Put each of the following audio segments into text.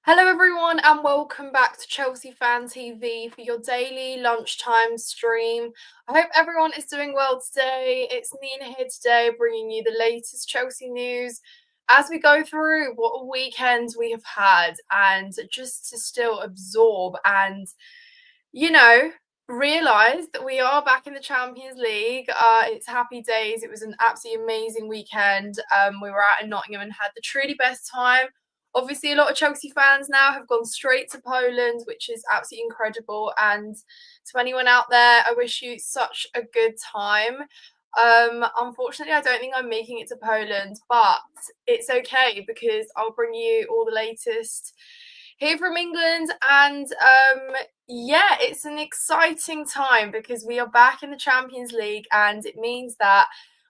Hello, everyone, and welcome back to Chelsea Fan TV for your daily lunchtime stream. I hope everyone is doing well today. It's Nina here today, bringing you the latest Chelsea news as we go through what a weekend we have had, and just to still absorb and, you know, realize that we are back in the Champions League. It's happy days. It was an absolutely amazing weekend. We were out in Nottingham and had the truly best time. Obviously, a lot of Chelsea fans now have gone straight to Poland, which is absolutely incredible. And to anyone out there, I wish you such a good time. Unfortunately, I don't think I'm making it to Poland, but it's okay because I'll bring you all the latest here from England. And yeah, it's an exciting time because we are back in the Champions League, and it means that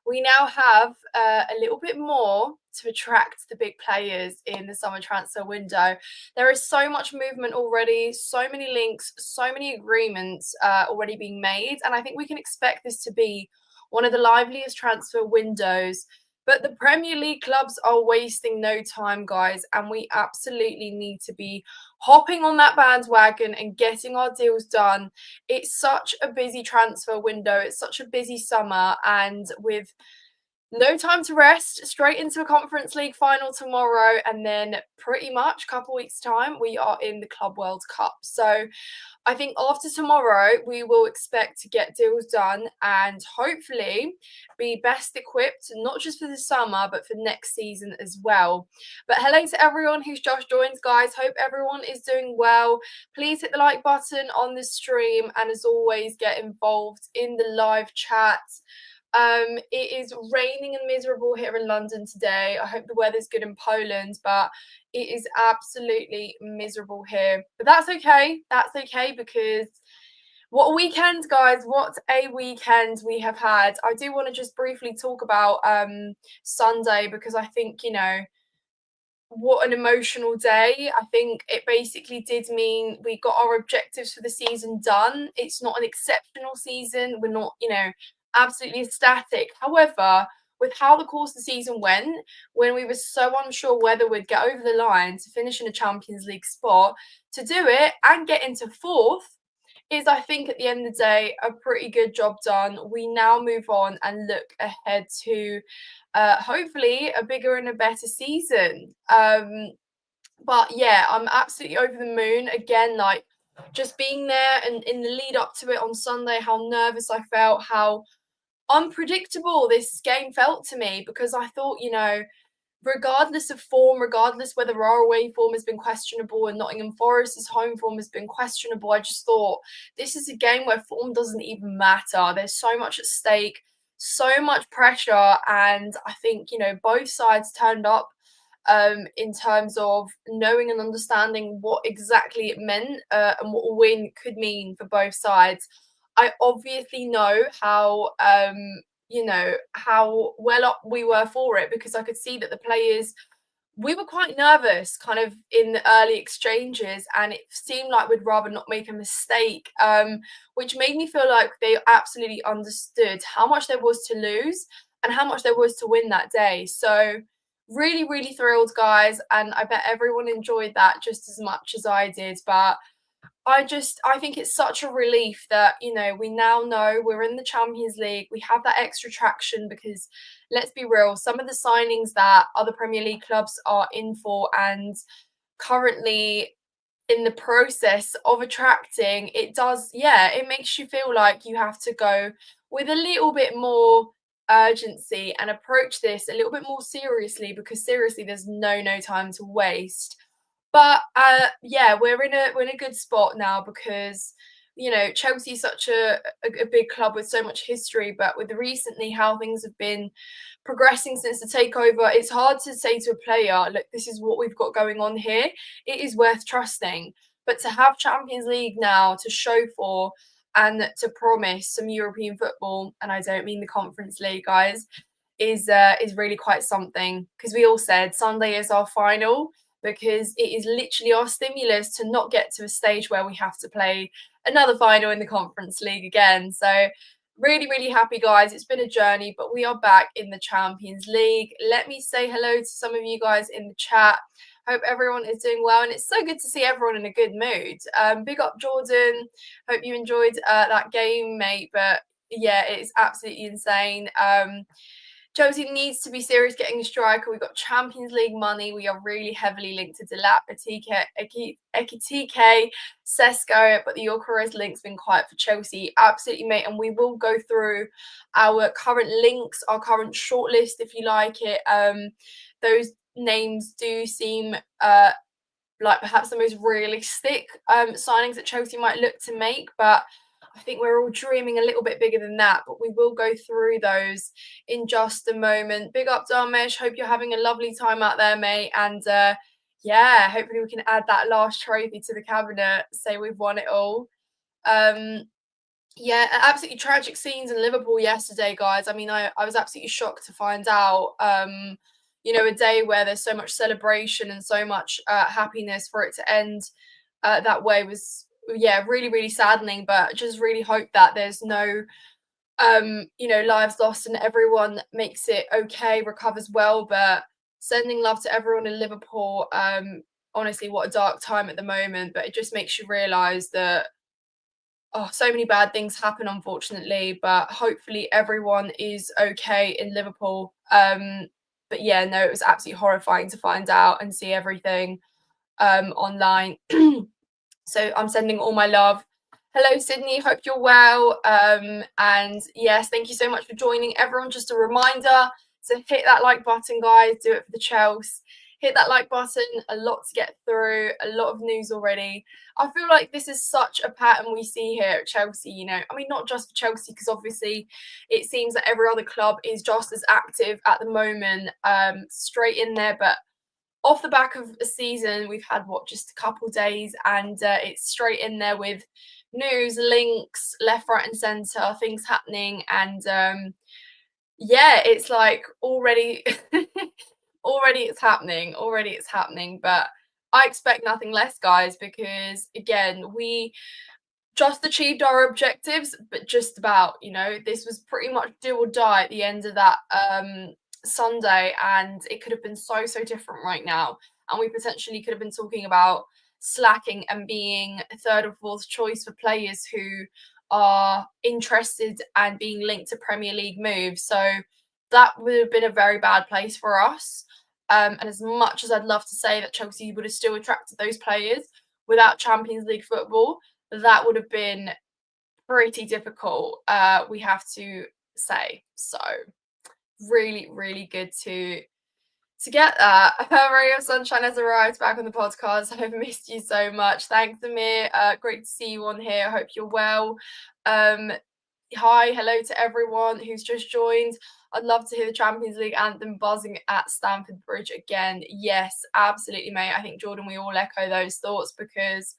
we now have a little bit more to attract the big players in the summer transfer window. There is so much movement already, so many links, so many agreements already being made, and I think we can expect this to be one of the liveliest transfer windows. But the Premier League clubs are wasting no time, guys, and we absolutely need to be hopping on that bandwagon and getting our deals done. It's such a busy transfer window, it's such a busy summer, and with no time to rest, straight into a Conference League final tomorrow, and then pretty much a couple weeks' time, we are in the Club World Cup. So I think after tomorrow, we will expect to get deals done and hopefully be best equipped, not just for the summer, but for next season as well. But hello to everyone who's just joined, guys. Hope everyone is doing well. Please hit the like button on the stream, and as always, get involved in the live chat. It is raining and miserable here in London today. I hope the weather's good in Poland, but it is absolutely miserable here. But that's okay. That's okay because what a weekend, guys. What a weekend we have had. I do want to just briefly talk about Sunday because I think, what an emotional day. I think it basically did mean we got our objectives for the season done. It's not an exceptional season. We're not, absolutely ecstatic. However, with how the course of the season went, when we were so unsure whether we'd get over the line to finish in a Champions League spot, to do it and get into fourth is, I think, at the end of the day, a pretty good job done. We now move on and look ahead to hopefully a bigger and a better season. But yeah, I'm absolutely over the moon. Again, like just being there and in the lead up to it on Sunday, how nervous I felt, how unpredictable this game felt to me, because I thought, regardless of form, regardless whether our away form has been questionable and Nottingham Forest's home form has been questionable, I just thought this is a game where form doesn't even matter. There's so much at stake, so much pressure, and I think, both sides turned up in terms of knowing and understanding what exactly it meant and what a win could mean for both sides. I obviously know how well up we were for it, because I could see that the players, we were quite nervous kind of in the early exchanges, and it seemed like we'd rather not make a mistake, which made me feel like they absolutely understood how much there was to lose and how much there was to win that day. So really, really thrilled, guys, and I bet everyone enjoyed that just as much as I did. But I think it's such a relief that, we now know we're in the Champions League. We have that extra traction because, let's be real, some of the signings that other Premier League clubs are in for and currently in the process of attracting, it makes you feel like you have to go with a little bit more urgency and approach this a little bit more seriously, because seriously, there's no time to waste. But yeah, we're in a good spot now because, Chelsea's such a big club with so much history, but with recently how things have been progressing since the takeover, it's hard to say to a player, look, this is what we've got going on here. It is worth trusting. But to have Champions League now to show for and to promise some European football, and I don't mean the Conference League, guys, is really quite something, because we all said Sunday is our final, because it is literally our stimulus to not get to a stage where we have to play another final in the Conference League again. So really, really happy, guys. It's been a journey, but we are back in the Champions League. Let me say hello to some of you guys in the chat. Hope everyone is doing well, and it's so good to see everyone in a good mood. Big up Jordan. Hope you enjoyed that game, mate. But yeah, it's absolutely insane. Chelsea needs to be serious getting a striker. We've got Champions League money. We are really heavily linked to Delap, Ekitike, Sesko, but the Enquires link's been quiet for Chelsea. Absolutely, mate. And we will go through our current links, our current shortlist, if you like it. Those names do seem like perhaps the most realistic signings that Chelsea might look to make, but I think we're all dreaming a little bit bigger than that. But we will go through those in just a moment. Big up, Darmesh. Hope you're having a lovely time out there, mate. And yeah, hopefully we can add that last trophy to the cabinet, say we've won it all. Yeah, absolutely tragic scenes in Liverpool yesterday, guys. I mean, I was absolutely shocked to find out, a day where there's so much celebration and so much happiness, for it to end that way was, yeah, really, really saddening. But just really hope that there's no, lives lost and everyone makes it okay, recovers well. But sending love to everyone in Liverpool. Honestly, what a dark time at the moment. But it just makes you realise that so many bad things happen, unfortunately, but hopefully everyone is okay in Liverpool. But yeah, no, it was absolutely horrifying to find out and see everything online. So I'm sending all my love. Hello, Sydney. Hope you're well. And yes, thank you so much for joining, everyone. Just a reminder to hit that like button, guys. Do it for the Chelsea. Hit that like button. A lot to get through. A lot of news already. I feel like this is such a pattern we see here at Chelsea. I mean, not just for Chelsea, because obviously it seems that every other club is just as active at the moment, straight in there. But off the back of a season, we've had just a couple days, and it's straight in there with news, links, left, right, and centre, things happening, and yeah, it's like already, already it's happening. But I expect nothing less, guys, because again, we just achieved our objectives, but just about, this was pretty much do or die at the end of that Sunday, and it could have been so different right now, and we potentially could have been talking about slacking and being third or fourth choice for players who are interested and being linked to Premier League moves. So that would have been a very bad place for us. And as much as I'd love to say that Chelsea would have still attracted those players without Champions League football, that would have been pretty difficult, we have to say. So really, really good to get that. A ray of sunshine has arrived back on the podcast. I've missed you so much. Thanks, Amir. Great to see you on here. I hope you're well. Hi, hello to everyone who's just joined. I'd love to hear the Champions League anthem buzzing at Stamford Bridge again. Yes, absolutely, mate. I think, Jordan, we all echo those thoughts, because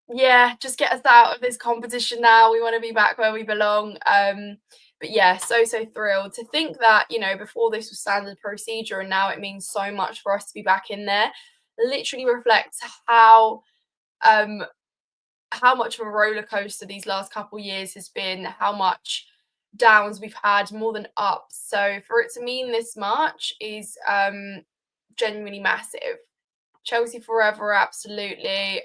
yeah, just get us out of this competition now. We want to be back where we belong. But yeah, so thrilled to think that, before this was standard procedure and now it means so much for us to be back in there. Literally reflects how much of a roller coaster these last couple of years has been, how much downs we've had more than ups. So for it to mean this much is genuinely massive. Chelsea forever, absolutely.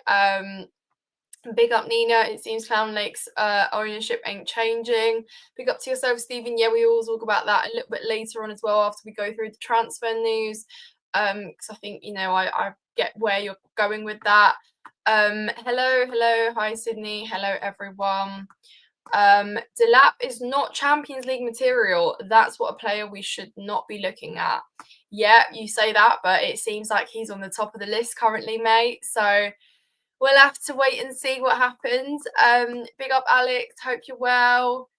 Big up, Nina. It seems Clown Lake's ownership ain't changing. Big up to yourself, Stephen. Yeah, we will talk about that a little bit later on as well, after we go through the transfer news. Because I think, I get where you're going with that. Hello. Hi, Sydney. Hello, everyone. Delap is not Champions League material. That's what a player we should not be looking at. Yeah, you say that, but it seems like he's on the top of the list currently, mate. So we'll have to wait and see what happens. Big up, Alex. Hope you're well.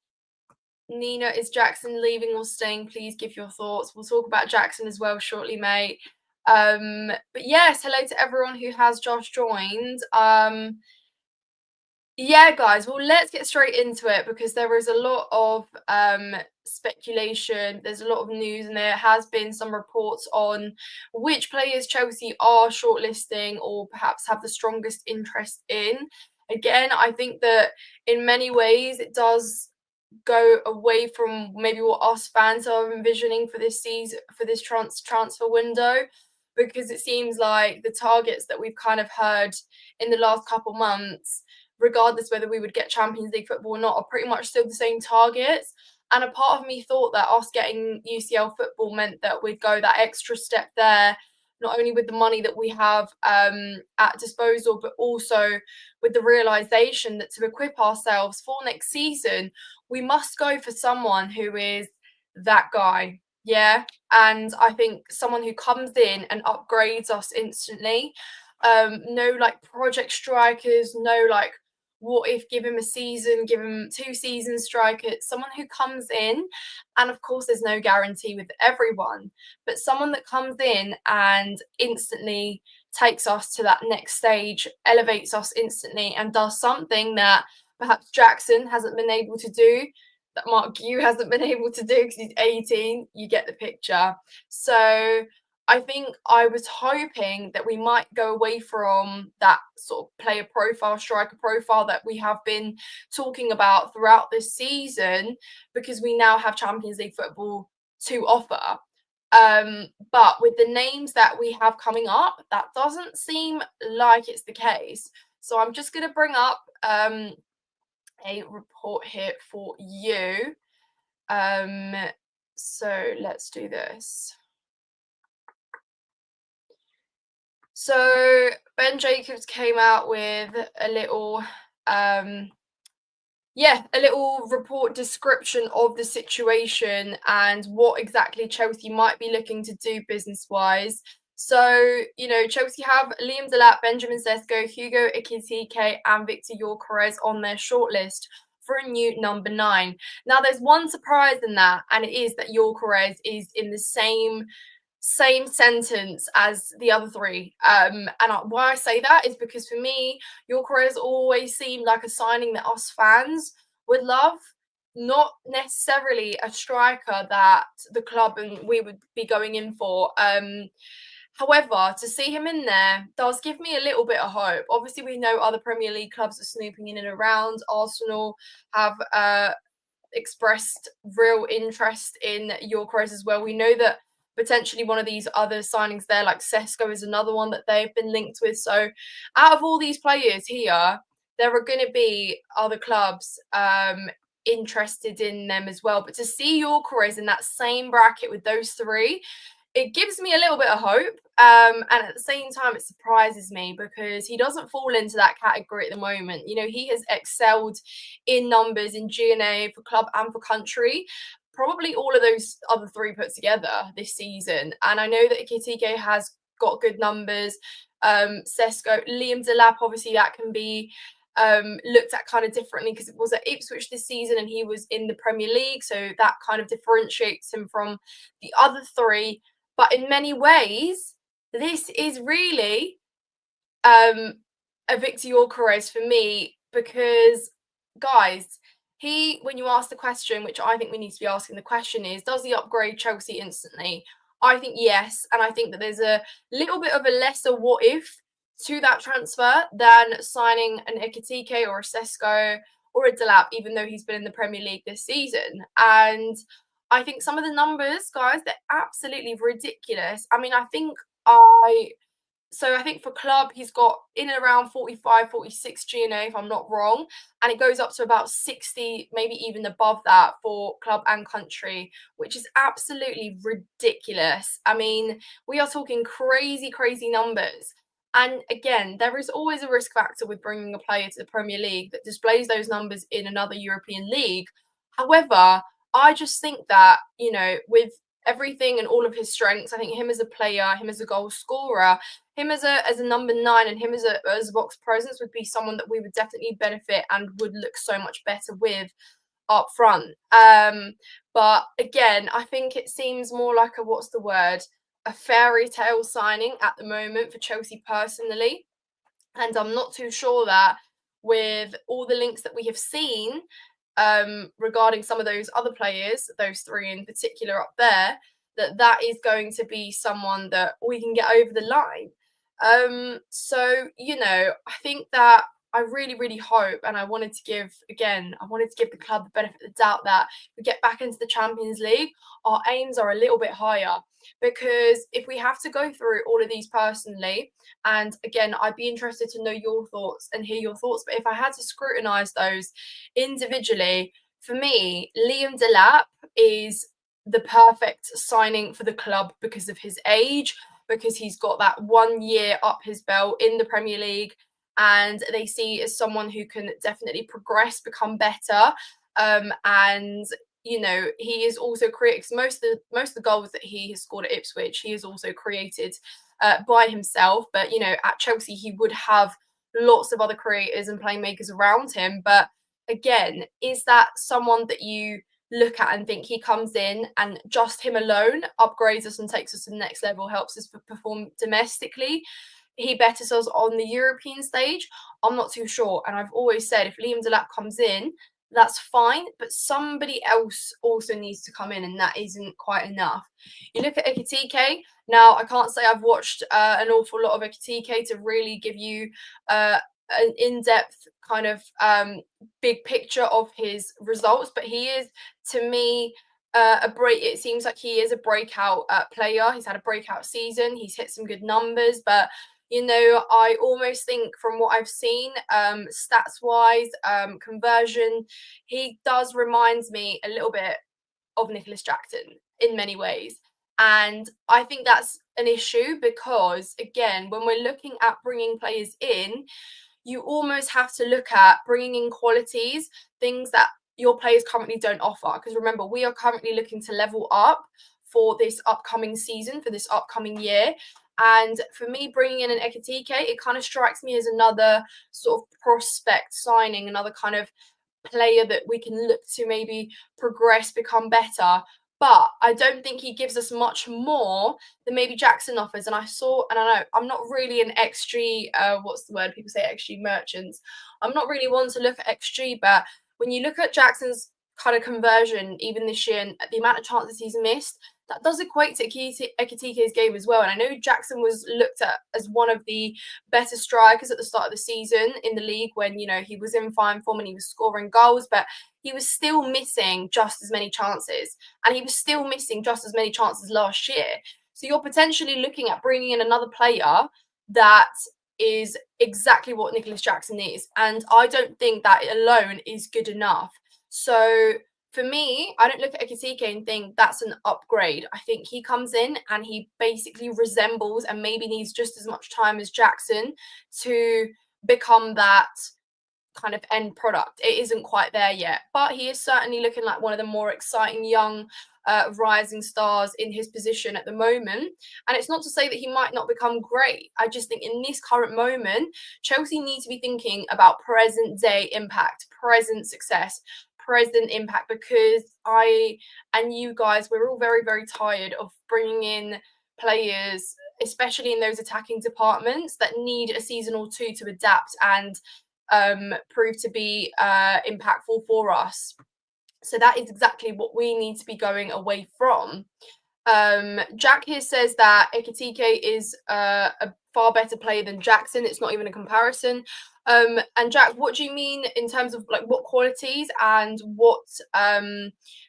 Nina, is Jackson leaving or staying? Please give your thoughts. We'll talk about Jackson as well shortly, mate. But yes, hello to everyone who has just joined. Yeah, guys, well, let's get straight into it, because there is a lot of speculation. There's a lot of news, and there has been some reports on which players Chelsea are shortlisting or perhaps have the strongest interest in. Again, I think that in many ways it does go away from maybe what us fans are envisioning for this season, for this transfer window. because it seems like the targets that we've kind of heard in the last couple months, regardless whether we would get Champions League football or not, are pretty much still the same targets. And a part of me thought that us getting UCL football meant that we'd go that extra step there, not only with the money that we have at disposal, but also with the realization that to equip ourselves for next season, we must go for someone who is that guy. Yeah. And I think someone who comes in and upgrades us instantly. No like project strikers, no like what if give him a season, give him 2 season striker, someone who comes in, and of course there's no guarantee with everyone, but someone that comes in and instantly takes us to that next stage, elevates us instantly, and does something that perhaps Jackson hasn't been able to do, that Mark Yu hasn't been able to do because he's 18. You get the picture. So I think I was hoping that we might go away from that sort of player profile, striker profile that we have been talking about throughout this season, because we now have Champions League football to offer. But with the names that we have coming up, that doesn't seem like it's the case. So I'm just going to bring up a report here for you. So let's do this. So Ben Jacobs came out with a little a little report description of the situation and what exactly Chelsea might be looking to do business-wise. So, Chelsea have Liam Delap, Benjamin Sesko, Hugo Ekitike, and Victor Gyökeres on their shortlist for a new number 9. Now, there's one surprise in that, and it is that Gyökeres is in the same sentence as the other 3. Why I say that is because for me, Gyökeres always seemed like a signing that us fans would love, not necessarily a striker that the club and we would be going in for. However, to see him in there does give me a little bit of hope. Obviously, we know other Premier League clubs are snooping in and around. Arsenal have expressed real interest in Gyökeres as well. We know that potentially one of these other signings there, like Sesko, is another one that they've been linked with. So out of all these players here, there are going to be other clubs interested in them as well. But to see Gyökeres in that same bracket with those 3, it gives me a little bit of hope. And at the same time, it surprises me because he doesn't fall into that category at the moment. He has excelled in numbers in GNA for club and for country, probably all of those other 3 put together this season. And I know that Ekitike has got good numbers. Sesko, Liam Delap, obviously that can be looked at kind of differently because it was at Ipswich this season and he was in the Premier League. So that kind of differentiates him from the other 3. But in many ways, this is really a Victor Gyökeres for me because, guys, when you ask the question, which I think we need to be asking the question is, does he upgrade Chelsea instantly? I think yes. And I think that there's a little bit of a lesser what if to that transfer than signing an Ekitike or a Sesko or a Delap, even though he's been in the Premier League this season. And I think some of the numbers, guys, they're absolutely ridiculous. I mean, I think for club, he's got in and around 45, 46 GNA, if I'm not wrong. And it goes up to about 60, maybe even above that for club and country, which is absolutely ridiculous. I mean, we are talking crazy, crazy numbers. And again, there is always a risk factor with bringing a player to the Premier League that displays those numbers in another European league. However, I just think that, with everything and all of his strengths, I think him as a player, him as a goal scorer, him as a number 9, and him as a box presence would be someone that we would definitely benefit and would look so much better with up front. But again, I think it seems more like a fairy tale signing at the moment for Chelsea personally. And I'm not too sure that with all the links that we have seen regarding some of those other players, those 3 in particular up there, that is going to be someone that we can get over the line. So, I think that I really, really hope, and I wanted to give the club the benefit of the doubt that we get back into the Champions League. Our aims are a little bit higher, because if we have to go through all of these personally, and again, I'd be interested to know your thoughts and hear your thoughts, but if I had to scrutinise those individually, for me, Liam Delap is the perfect signing for the club because of his age, because he's got that 1 year up his belt in the Premier League, and they see as someone who can definitely progress, become better. And he is also creating most of the goals that he has scored at Ipswich. He has also created by himself. But at Chelsea, he would have lots of other creators and playmakers around him. But again, is that someone that you look at and think he comes in and just him alone upgrades us and takes us to the next level, helps us perform domestically? He betters us on the European stage. I'm not too sure. And I've always said if Liam Delap comes in, that's fine, but somebody else also needs to come in, and that isn't quite enough. You look at Ekitike. Now, I can't say I've watched an awful lot of Ekitike to really give you an in-depth kind of big picture of his results, but he is, to me, it seems like he is a breakout player. He's had a breakout season. He's hit some good numbers, but I almost think from what I've seen, stats wise, conversion, he does reminds me a little bit of Nicholas Jackson in many ways. And I think that's an issue because, again, when we're looking at bringing players in, you almost have to look at bringing in qualities, things that your players currently don't offer. Because remember, we are currently looking to level up for this upcoming season, for this upcoming year. And for me, bringing in an Ekitike, it kind of strikes me as another sort of prospect signing, another kind of player that we can look to maybe progress, become better. But I don't think he gives us much more than maybe Jackson offers. And I know I'm not really an XG, what's the word? People say XG merchants. I'm not really one to look at XG, but when you look at Jackson's kind of conversion, even this year, and the amount of chances he's missed, that does equate to Ekitike's game as well. And I know Jackson was looked at as one of the better strikers at the start of the season in the league when, he was in fine form and he was scoring goals, but he was still missing just as many chances. And he was still missing just as many chances last year. So you're potentially looking at bringing in another player that is exactly what Nicholas Jackson is. And I don't think that alone is good enough. So for me, I don't look at Ekitike and think that's an upgrade. I think he comes in and he basically resembles and maybe needs just as much time as Jackson to become that kind of end product. It isn't quite there yet, but he is certainly looking like one of the more exciting young rising stars in his position at the moment. And it's not to say that he might not become great. I just think in this current moment, Chelsea need to be thinking about present day impact, present success, present impact, because I and you guys, we're all very, very tired of bringing in players, especially in those attacking departments, that need a season or two to adapt and prove to be impactful for us. So that is exactly what we need to be going away from. Jack here says that Ekitike is a far better player than Jackson. It's not even a comparison. And Jack, what do you mean in terms of like what qualities and what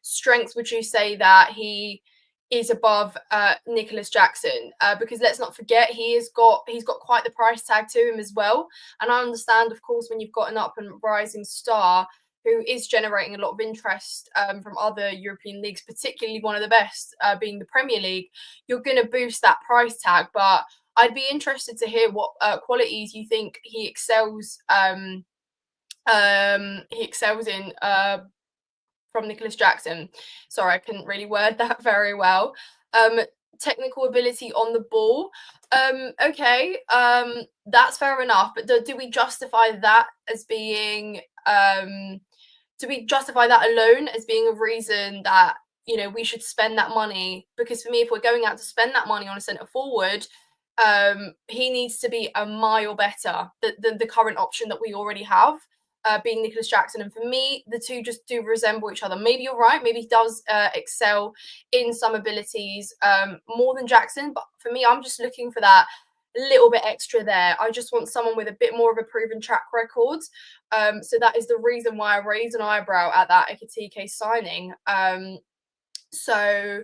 strengths would you say that he is above Nicholas Jackson? Because let's not forget he's got quite the price tag to him as well. And I understand, of course, when you've got an up and rising star who is generating a lot of interest from other European leagues, particularly one of the best being the Premier League, you're going to boost that price tag. But I'd be interested to hear what qualities you think he excels in from Nicholas Jackson. Sorry, I couldn't really word that very well. Technical ability on the ball. Okay, that's fair enough. But do we justify that as being do we justify that alone as being a reason that we should spend that money? Because for me, if we're going out to spend that money on a centre forward, he needs to be a mile better than the current option that we already have, being Nicholas Jackson. And for me, the two just do resemble each other. Maybe you're right. Maybe he does excel in some abilities more than Jackson. But for me, I'm just looking for that a little bit extra there. I just want someone with a bit more of a proven track record. So that is the reason why I raised an eyebrow at that Ekitike signing. So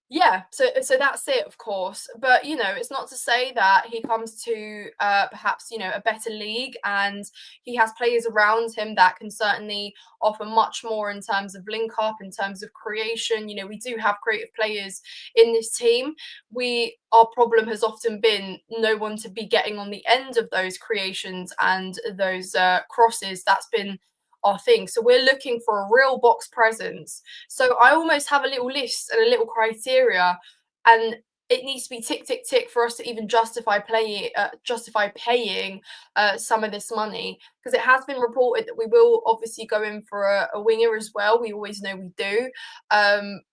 yeah, so that's it, of course. But it's not to say that he comes to perhaps a better league, and he has players around him that can certainly offer much more in terms of link up, in terms of creation. We do have creative players in this team. Our problem has often been no one to be getting on the end of those creations and those crosses. That's been our thing. So we're looking for a real box presence. So I almost have a little list and a little criteria, and it needs to be tick, tick, tick for us to even justify paying some of this money, because it has been reported that we will obviously go in for a winger as well. We always know we do.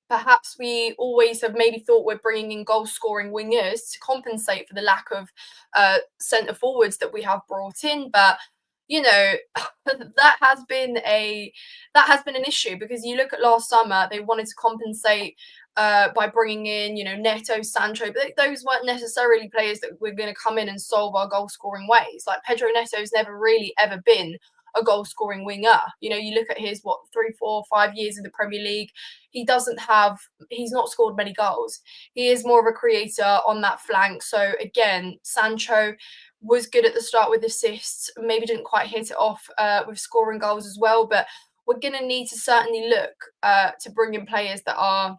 Perhaps we always have maybe thought we're bringing in goal scoring wingers to compensate for the lack of centre forwards that we have brought in, but that has been an issue, because you look at last summer, they wanted to compensate by bringing in Neto, Sancho, but those weren't necessarily players that were going to come in and solve our goal scoring ways. Like Pedro Neto's never really ever been a goal scoring winger. You look at his 3, 4, 5 years in the Premier League, he's not scored many goals. He is more of a creator on that flank. So again, Sancho was good at the start with assists, maybe didn't quite hit it off with scoring goals as well, but we're going to need to certainly look to bring in players that are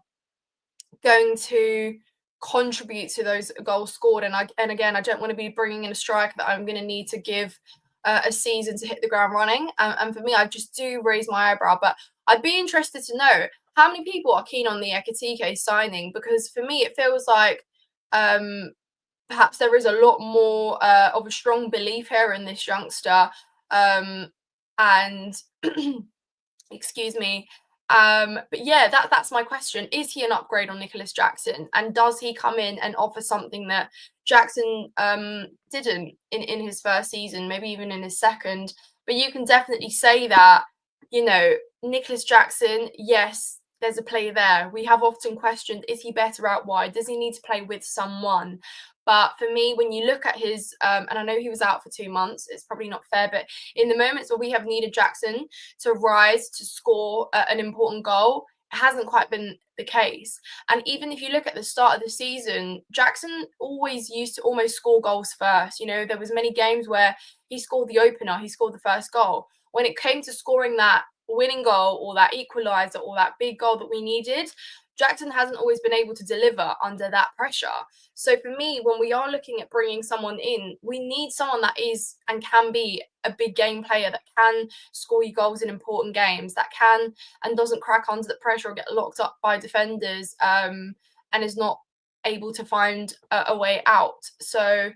going to contribute to those goals scored. And again, I don't want to be bringing in a striker that I'm going to need to give a season to hit the ground running. And for me, I just do raise my eyebrow. But I'd be interested to know how many people are keen on the Ekitike signing, because for me, it feels like perhaps there is a lot more of a strong belief here in this youngster. And excuse me. But yeah, that's my question. Is he an upgrade on Nicholas Jackson? And does he come in and offer something that Jackson didn't in his first season, maybe even in his second? But you can definitely say that, Nicholas Jackson, yes, there's a player there. We have often questioned, is he better out wide? Does he need to play with someone? But for me, when you look at his, and I know he was out for 2 months, it's probably not fair, but in the moments where we have needed Jackson to rise to score an important goal, it hasn't quite been the case. And even if you look at the start of the season, Jackson always used to almost score goals first. There was many games where he scored the opener, he scored the first goal. When it came to scoring that winning goal or that equalizer or that big goal that we needed, Jackson hasn't always been able to deliver under that pressure. So for me, when we are looking at bringing someone in, we need someone that is and can be a big game player, that can score you goals in important games, that can and doesn't crack under the pressure or get locked up by defenders, and is not able to find a way out. So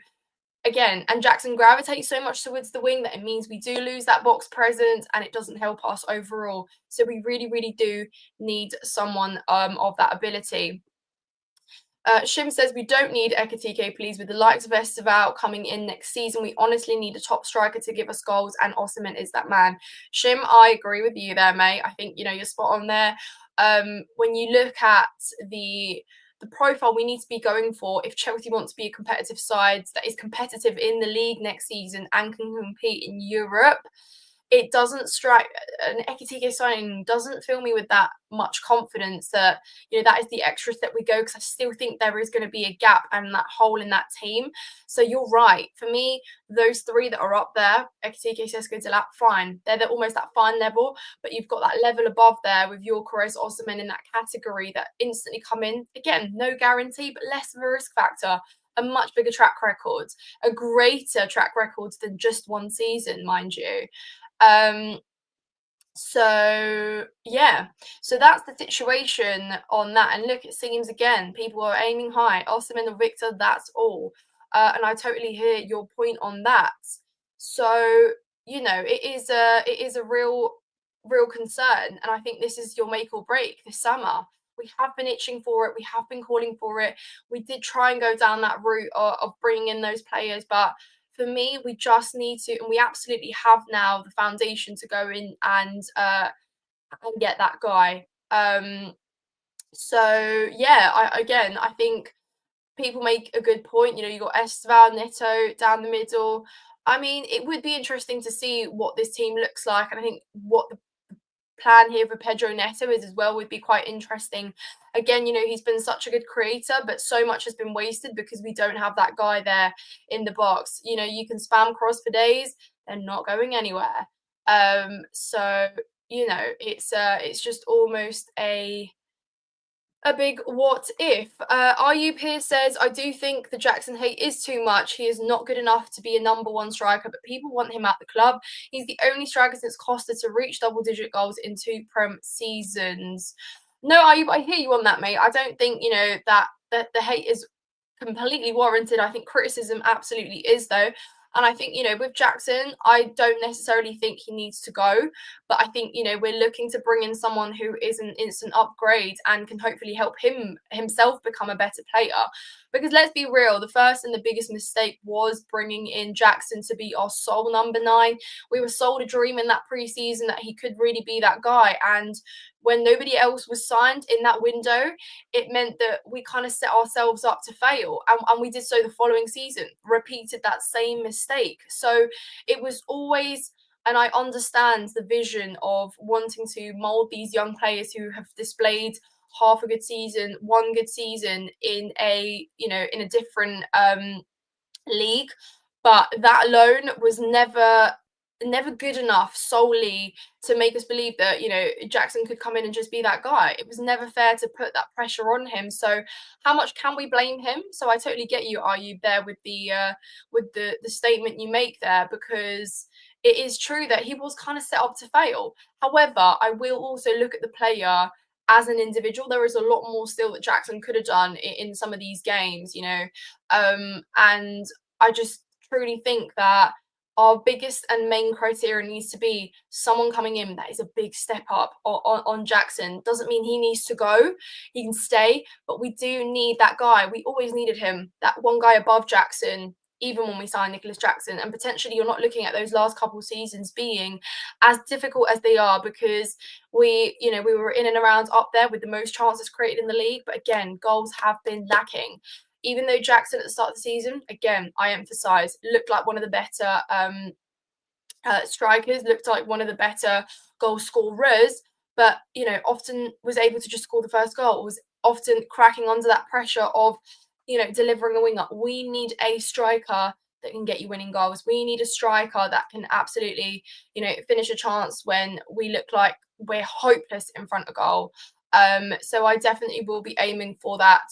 again, and Jackson gravitates so much towards the wing that it means we do lose that box presence, and it doesn't help us overall. So we really, really do need someone of that ability. Shim says, we don't need Ekitike, please. With the likes of Esteval coming in next season, we honestly need a top striker to give us goals, and Osimhen is that man. Shim, I agree with you there, mate. I think, you're spot on there. When you look at the profile we need to be going for, if Chelsea want to be a competitive side that is competitive in the league next season and can compete in Europe, it doesn't strike an Ekitike signing doesn't fill me with that much confidence that that is the extra step we go, because I still think there is going to be a gap and that hole in that team. So you're right. For me, those three that are up there, Ekitike, Sesko, Delap, fine. They're almost that fine level, but you've got that level above there with your Gyökeres, Osimhen in that category that instantly come in. Again, no guarantee, but less of a risk factor. A much bigger track record, a greater track record than just one season, mind you. So yeah, so that's the situation on that. And look, it seems again people are aiming high. Osimhen and Victor, that's all. And I totally hear your point on that. So it is a real concern, and I think this is your make or break this summer. We have been itching for it. We have been calling for it. We did try and go down that route of bringing in those players, but for me, we just need to, and we absolutely have now the foundation to go in and get that guy. So yeah, I think people make a good point. You know, you got Esteval, Neto down the middle. I mean, it would be interesting to see what this team looks like, and I think what the plan here for Pedro Neto is as well would be quite interesting. Again, you know, he's been such a good creator, but so much has been wasted because we don't have that guy there in the box. You know, you can spam cross for days, they're not going anywhere. So you know, it's just almost a big what if. RU Pierce says, I do think the Jackson hate is too much. He is not good enough to be a #1 striker, but people want him at the club. He's the only striker since Costa to reach double-digit goals in 2 Prem seasons. No, I hear you on that, mate. I don't think, you know, that the hate is completely warranted. I think criticism absolutely is, though. And I think, you know, with Jackson, I don't necessarily think he needs to go. But I think, you know, we're looking to bring in someone who is an instant upgrade and can hopefully help himself become a better player. Because let's be real, the first and the biggest mistake was bringing in Jackson to be our sole #9. We were sold a dream in that preseason that he could really be that guy. And when nobody else was signed in that window, it meant that we kind of set ourselves up to fail. And we did so the following season, repeated that same mistake. So it was always, and I understand the vision of wanting to mold these young players who have displayed half a good season, one good season in a, you know, in a different league, but that alone was never good enough solely to make us believe that, you know, Jackson could come in and just be that guy. It was never fair to put that pressure on him. So how much can we blame him? So I totally get you, are you there with the statement you make there, because it is true that he was kind of set up to fail. However, I will also look at the player as an individual. There is a lot more still that Jackson could have done in some of these games, you know. And I just truly think that our biggest and main criteria needs to be someone coming in that is a big step up on Jackson. Doesn't mean he needs to go, he can stay, but we do need that guy. We always needed him, that one guy above Jackson, even when we signed Nicholas Jackson. And potentially you're not looking at those last couple seasons being as difficult as they are, because we, you know, we were in and around up there with the most chances created in the league, but again, goals have been lacking. Even though Jackson at the start of the season, again, I emphasize, looked like one of the better strikers, looked like one of the better goal scorers, but, you know, often was able to just score the first goal, was often cracking under that pressure of, you know, delivering a winger. We need a striker that can get you winning goals. We need a striker that can absolutely, you know, finish a chance when we look like we're hopeless in front of goal. So I definitely will be aiming for that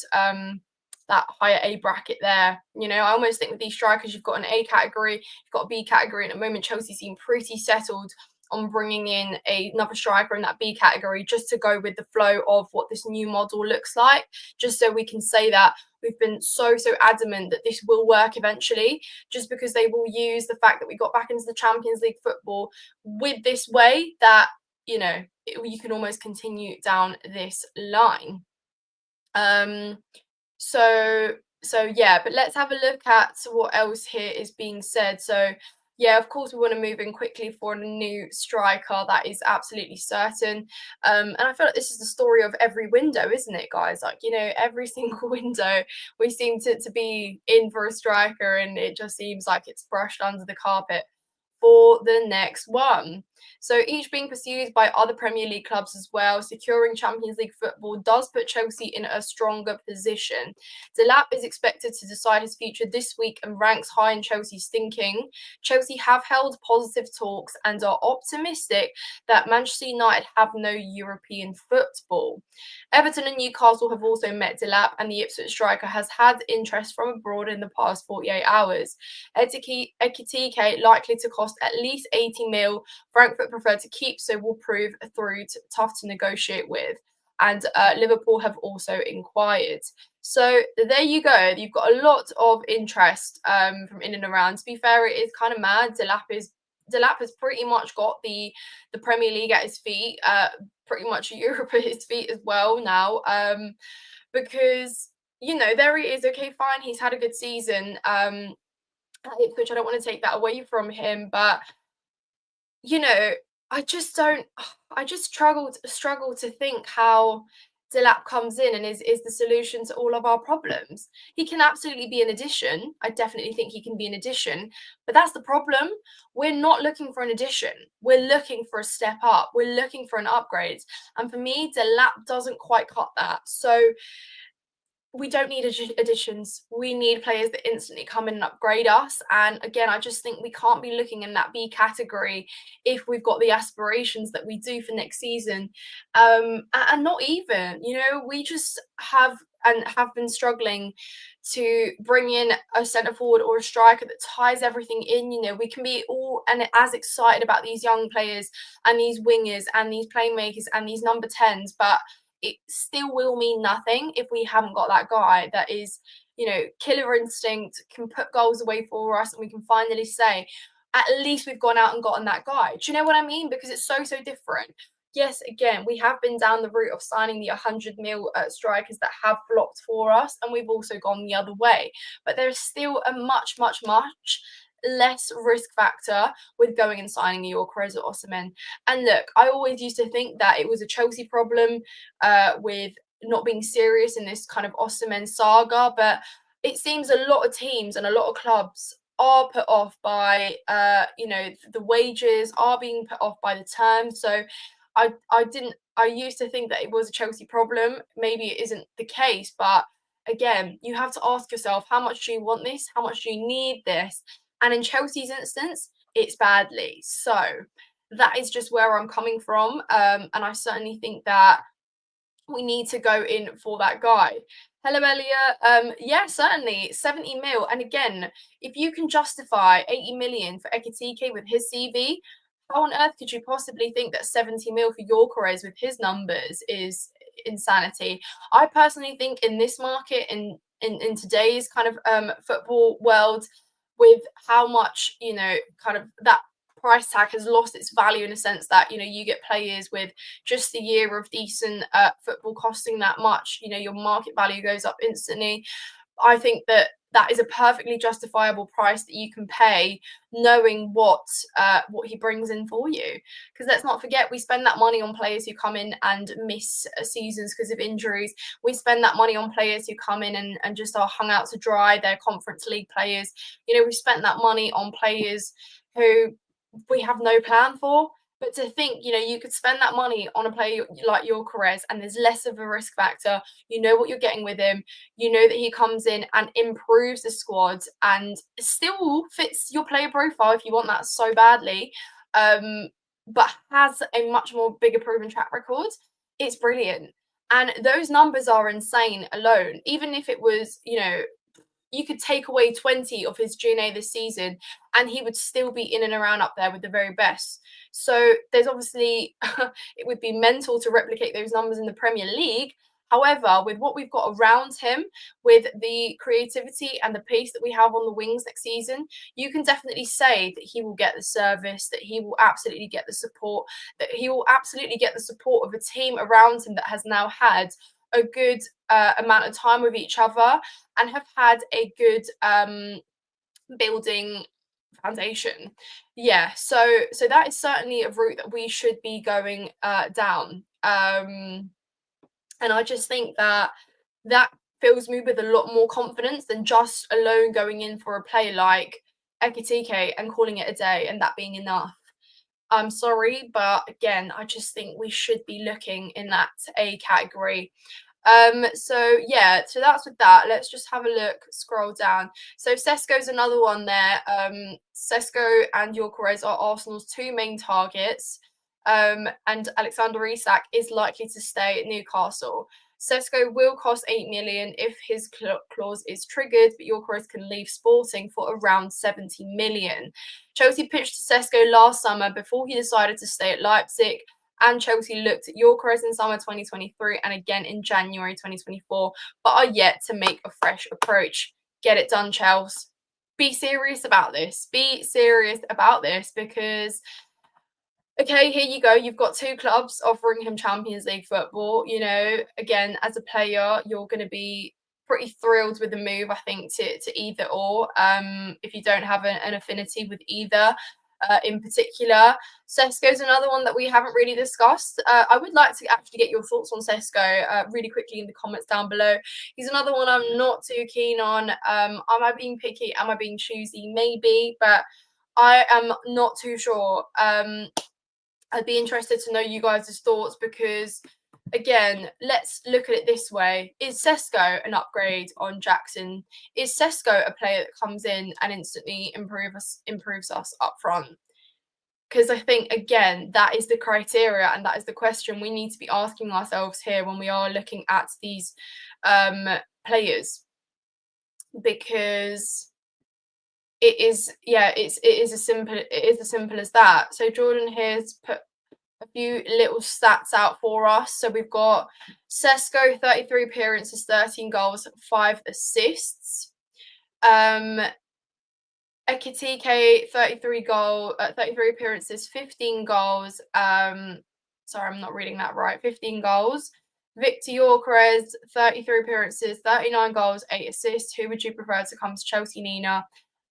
higher A bracket there. You know, I almost think with these strikers, you've got an A category, you've got a B category. At the moment, Chelsea seem pretty settled on bringing in another striker in that B category, just to go with the flow of what this new model looks like, just so we can say that we've been so adamant that this will work eventually, just because they will use the fact that we got back into the Champions League football with this way that, you know, you can almost continue down this line. So yeah, but let's have a look at what else here is being said. So yeah, of course we want to move in quickly for a new striker. That is absolutely certain. And I feel like this is the story of every window, isn't it, guys? Like, you know, every single window we seem to be in for a striker, and it just seems like it's brushed under the carpet for the next one. So each being pursued by other Premier League clubs as well. Securing Champions League football does put Chelsea in a stronger position. Delap is expected to decide his future this week and ranks high in Chelsea's thinking. Chelsea have held positive talks and are optimistic that Manchester United have no European football. Everton and Newcastle have also met Delap, and the Ipswich striker has had interest from abroad in the past 48 hours. Ekitike likely to cost at least 80 mil. Frankfurt prefer to keep, so will prove tough to negotiate with. And Liverpool have also inquired. So there you go. You've got a lot of interest from in and around. To be fair, it is kind of mad. Delap has pretty much got the Premier League at his feet, pretty much Europe at his feet as well now, because, you know, there he is. Okay, fine, he's had a good season at Ipswich. I don't want to take that away from him, but, you know, I just struggle to think how Delap comes in and is the solution to all of our problems. He can absolutely be an addition. I definitely think he can be an addition, but that's the problem. We're not looking for an addition. We're looking for a step up. We're looking for an upgrade. And for me, Delap doesn't quite cut that. So we don't need additions. We need players that instantly come in and upgrade us. And again, I just think we can't be looking in that B category if we've got the aspirations that we do for next season. And not even, we just have been struggling to bring in a centre forward or a striker that ties everything in. We can be all and as excited about these young players and these wingers and these playmakers and these number 10s, but it still will mean nothing if we haven't got that guy that is, killer instinct, can put goals away for us, and we can finally say, at least we've gone out and gotten that guy. Do you know what I mean? Because it's so different. Yes, again, we have been down the route of signing the 100 mil strikers that have flopped for us, and we've also gone the other way. But there's still a much less risk factor with going and signing the Ekitike or Osimhen. And look, I always used to think that it was a Chelsea problem with not being serious in this kind of Osimhen saga, but it seems a lot of teams and a lot of clubs are put off by the wages, are being put off by the terms. So I used to think that it was a Chelsea problem. Maybe it isn't the case, but again, you have to ask yourself, how much do you want this? How much do you need this? And in Chelsea's instance, it's badly. So that is just where I'm coming from. And I certainly think that we need to go in for that guy. Hello, Elliot. Yeah, certainly 70 mil. And again, if you can justify 80 million for Ekitike with his CV, how on earth could you possibly think that 70 mil for Gyökeres with his numbers is insanity? I personally think in this market, in today's kind of football world, with how much kind of that price tag has lost its value in a sense that you get players with just a year of decent football costing that much, your market value goes up instantly. I think that is a perfectly justifiable price that you can pay, knowing what he brings in for you. Because let's not forget, we spend that money on players who come in and miss seasons because of injuries. We spend that money on players who come in and just are hung out to dry. They're Conference League players. We spent that money on players who we have no plan for. But to think, you could spend that money on a player like Gyökeres and there's less of a risk factor. You know what you're getting with him. You know that he comes in and improves the squad and still fits your player profile if you want that so badly, but has a much more bigger proven track record. It's brilliant. And those numbers are insane alone. Even if it was, you could take away 20 of his GNA this season and he would still be in and around up there with the very best. So there's obviously, it would be mental to replicate those numbers in the Premier League. However, with what we've got around him, with the creativity and the pace that we have on the wings next season, you can definitely say that he will get the service, that he will absolutely get the support, that he will absolutely get the support of a team around him that has now had a good amount of time with each other and have had a good building foundation. Yeah, so that is certainly a route that we should be going down. And I just think that fills me with a lot more confidence than just alone going in for a player like Ekitike and calling it a day and that being enough. I'm sorry, but again, I just think we should be looking in that A category. So that's with that. Let's just have a look, scroll down. So Sesko's another one there. Sesko and Gyökeres are Arsenal's two main targets. And Alexander Isak is likely to stay at Newcastle. Sesko will cost 8 million if his clause is triggered, but Gyökeres can leave Sporting for around 70 million. Chelsea pitched to Sesko last summer before he decided to stay at Leipzig, and Chelsea looked at Gyökeres in summer 2023 and again in January 2024, but are yet to make a fresh approach. Get it done, Chelsea. Be serious about this. Be serious about this because, okay, here you go. You've got two clubs offering him Champions League football. Again, as a player, you're going to be pretty thrilled with the move, I think, to either or, if you don't have an affinity with either. in particular. Sesko is another one that we haven't really discussed. I would like to actually get your thoughts on Sesko really quickly in the comments down below. He's another one I'm not too keen on. Am I being picky? Am I being choosy? Maybe, but I am not too sure. I'd be interested to know you guys' thoughts because, again, let's look at it this way. Is Sesko an upgrade on Jackson? Is Sesko a player that comes in and instantly improves us up front? Because I think, again, that is the criteria and that is the question we need to be asking ourselves here when we are looking at these players. Because it is as simple as that. So Jordan here's put a few little stats out for us. So we've got Sesko, 33 appearances, 13 goals, 5 assists. Ekitike, 33 appearances, 15 goals. Sorry, I'm not reading that right. 15 goals. Victor Gyökeres, 33 appearances, 39 goals, 8 assists. Who would you prefer to come to Chelsea, Nina?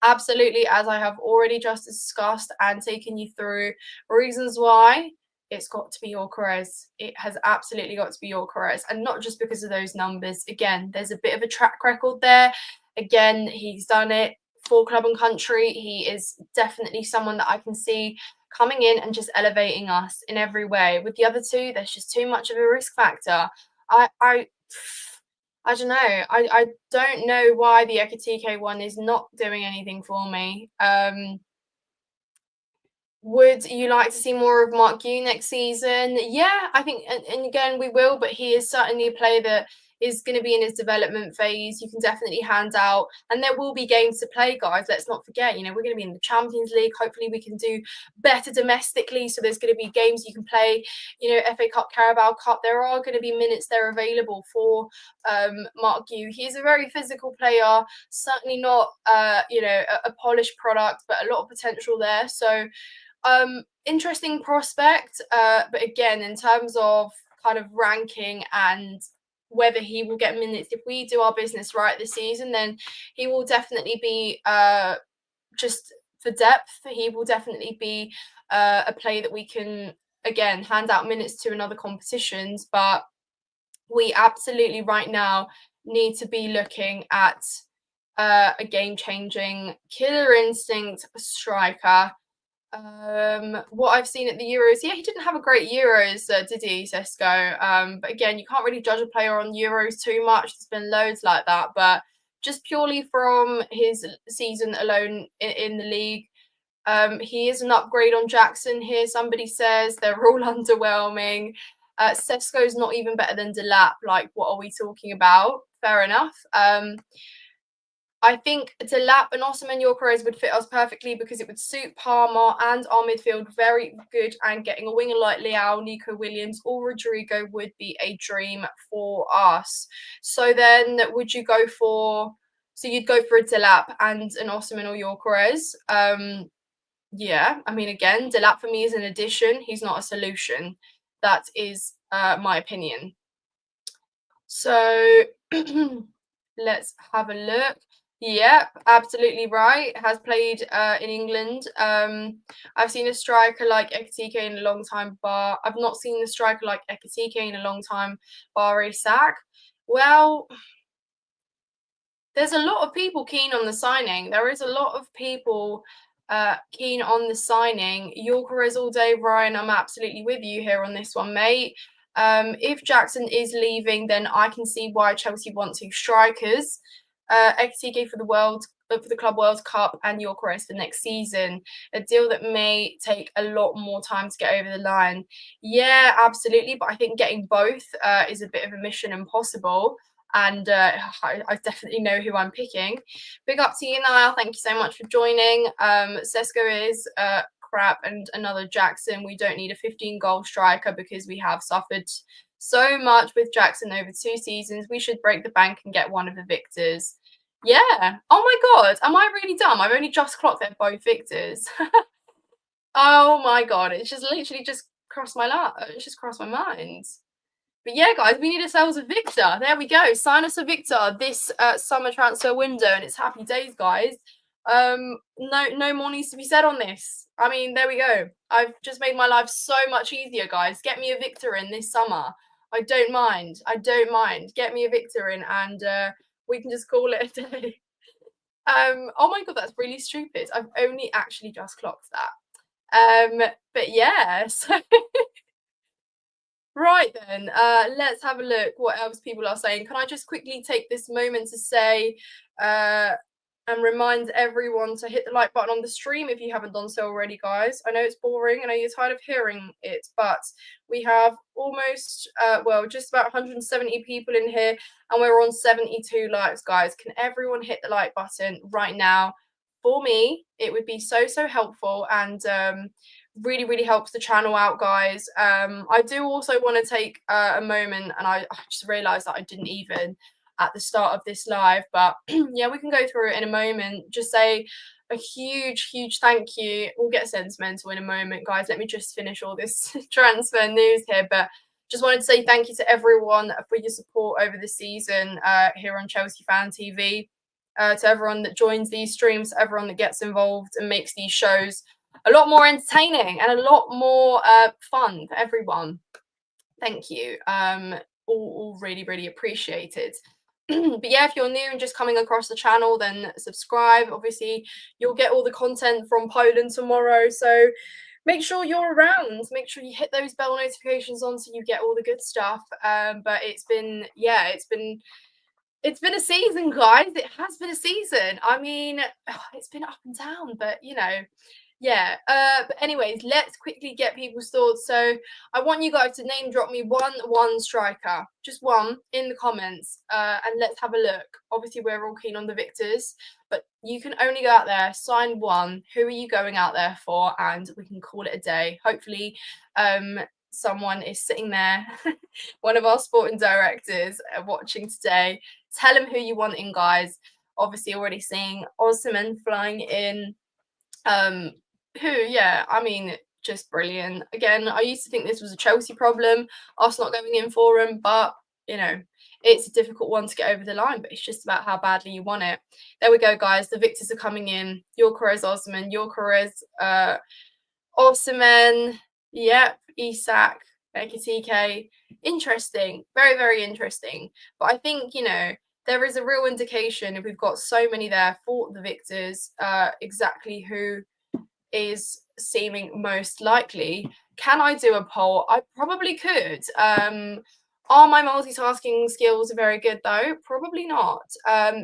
Absolutely, as I have already just discussed and taken you through reasons why, it's got to be Gyökeres. It has absolutely got to be Gyökeres, and not just because of those numbers. Again, there's a bit of a track record there. Again, he's done it for club and country. He is definitely someone that I can see coming in and just elevating us in every way. With the other two, there's just too much of a risk factor. I don't know. I don't know why the Ekitike one is not doing anything for me. Would you like to see more of Mark Yu next season? Yeah, I think, and again, we will, but he is certainly a player that is going to be in his development phase. You can definitely hand out, and there will be games to play, guys. Let's not forget, we're going to be in the Champions League. Hopefully we can do better domestically. So there's going to be games you can play, FA Cup, Carabao Cup. There are going to be minutes there available for Mark Yu. He's a very physical player, certainly not, a polished product, but a lot of potential there. So interesting prospect, but again, in terms of kind of ranking and whether he will get minutes, if we do our business right this season, then he will definitely be just for depth. He will definitely be a player that we can, again, hand out minutes to in other competitions. But we absolutely right now need to be looking at a game-changing, killer instinct striker. What I've seen at the Euros, he didn't have a great Euros, did he, Sesko? But again, you can't really judge a player on Euros too much. There's been loads like that, but just purely from his season alone in the league, he is an upgrade on Jackson here. Somebody says they're all underwhelming. Sesko's not even better than Delap. Like, what are we talking about? Fair enough. I think Delap and Osimhen Gyökeres would fit us perfectly because it would suit Parma and our midfield very good, and getting a winger like Leao, Nico Williams or Rodrigo would be a dream for us. So then would you go for, so you'd go for a Delap and an Osimhen or Gyökeres? Yeah, I mean, again, Delap for me is an addition. He's not a solution. That is my opinion. So let's have a look. Yep, absolutely right. Has played in England. I've seen a striker like Ekitike in a long time, but I've not seen a striker like Ekitike in a long time, bar Isak. Well, there's a lot of people keen on the signing. There is a lot of people keen on the signing. Gyökeres all day, Ryan. I'm absolutely with you here on this one, mate. If Jackson is leaving, then I can see why Chelsea want two strikers. Ekitike for the Club World Cup and Gyökeres for next season. A deal that may take a lot more time to get over the line. Yeah, absolutely. But I think getting both is a bit of a mission impossible. And I definitely know who I'm picking. Big up to you, Niall. Thank you so much for joining. Sesko is crap, and another Jackson. We don't need a 15-goal striker because we have suffered so much with Jackson over 2 seasons. We should break the bank and get one of the victors. Yeah. Oh my God. Am I really dumb? I've only just clocked that both victors. Oh my God. It's just literally just crossed my mind. But yeah, guys, we need ourselves a victor. There we go. Sign us a victor this summer transfer window, and it's happy days, guys. No more needs to be said on this. I mean, there we go. I've just made my life so much easier, guys. Get me a victor in this summer. I don't mind. I don't mind. Get me a victor in, and we can just call it a day. Oh my god, that's really stupid. I've only actually just clocked that. But yeah, so right then, let's have a look what else people are saying. Can I just quickly take this moment to say and remind everyone to hit the like button on the stream if you haven't done so already, guys. I know it's boring. I know you're tired of hearing it, but we have almost, well, just about 170 people in here, and we're on 72 likes, guys. Can everyone hit the like button right now? For me, it would be so helpful, and really helps the channel out, guys. I do also want to take a moment, and I just realized that I didn't even at the start of this live, but yeah, we can go through it in a moment. Just say a huge thank you. We'll get sentimental in a moment, guys. Let me just finish all this transfer news here, but just wanted to say thank you to everyone for your support over the season here on Chelsea Fan TV, to everyone that joins these streams, to everyone that gets involved and makes these shows a lot more entertaining and a lot more fun for everyone. Thank you. All really appreciated. But yeah, if you're new and just coming across the channel, then subscribe. Obviously, you'll get all the content from Poland tomorrow, so make sure you're around. Make sure you hit those bell notifications on so you get all the good stuff. But it's been, yeah, it's been a season, guys. It has been a season. I mean, it's been up and down, but you know, yeah. But anyways, let's quickly get people's thoughts. So I want you guys to name drop me one striker, just one, in the comments, and let's have a look. Obviously, we're all keen on the victors, but you can only go out there, sign one. Who are you going out there for? And we can call it a day. Hopefully, someone is sitting there, one of our sporting directors, watching today. Tell them who you want in, guys. Obviously, already seeing Osman flying in. Who, yeah, I mean, just brilliant. Again, I used to think this was a Chelsea problem, us not going in for him, but you know, it's a difficult one to get over the line, but it's just about how badly you want it. There we go, guys. The victors are coming in. Gyökeres Osman, Gyökeres Osman, yep, Isak, Ekitike. Interesting, very interesting. But I think, you know, there is a real indication, if we've got so many there for the victors, exactly who is seeming most likely. Can I do a poll? I probably could. Are my multitasking skills very good though? Probably not.